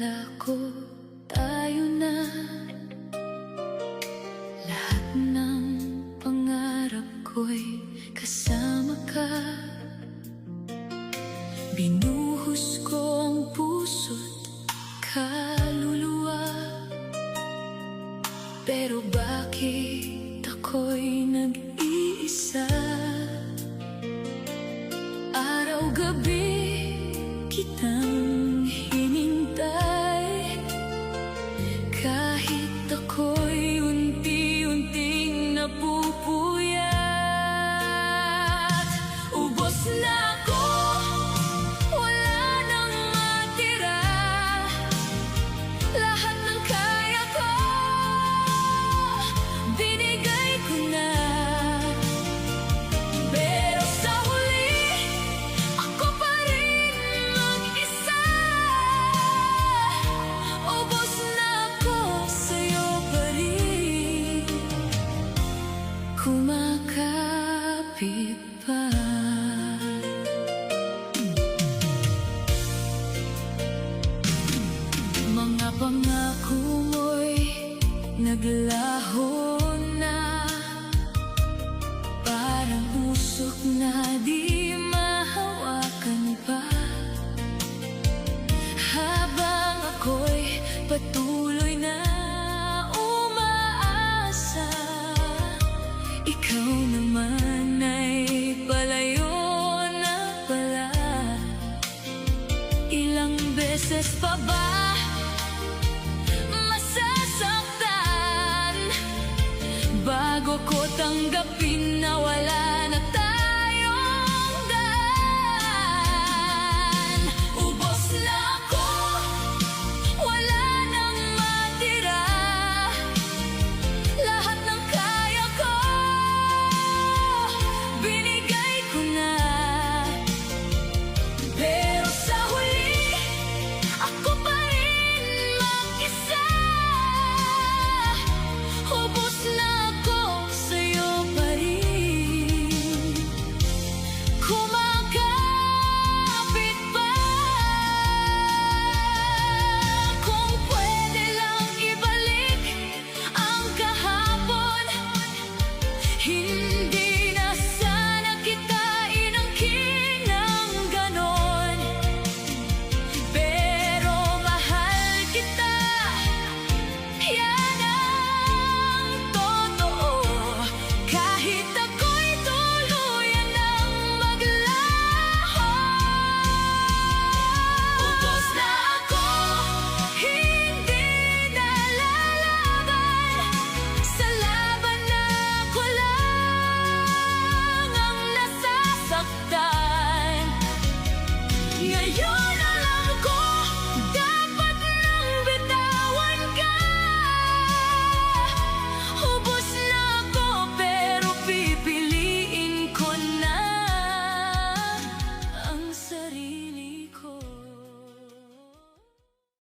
Akala ko tayo na, lahat ng pangarap ko'y kasama ka. Binuhos ko ang puso't kaluluwa, pero bakit ako'y nag-iisa? Araw-gabi kitang hinintay, kahit ako'y unti-unting napupuyat. Ubos na ako, wala nang matira, lahat ng kaya ko binigay ko na. Pero sa huli, ako pa rin mag-isa. Ubos na ako, sa'yo pa rin kumakapit pa. Mga pangako mo'y naglaho na, parang usok na di mahawakan pa. Habang ako'y patuloy na umaasa, ikaw naman ay palayo na pala. Ilang beses pa ba masasaktan bago ko tanggapin na wala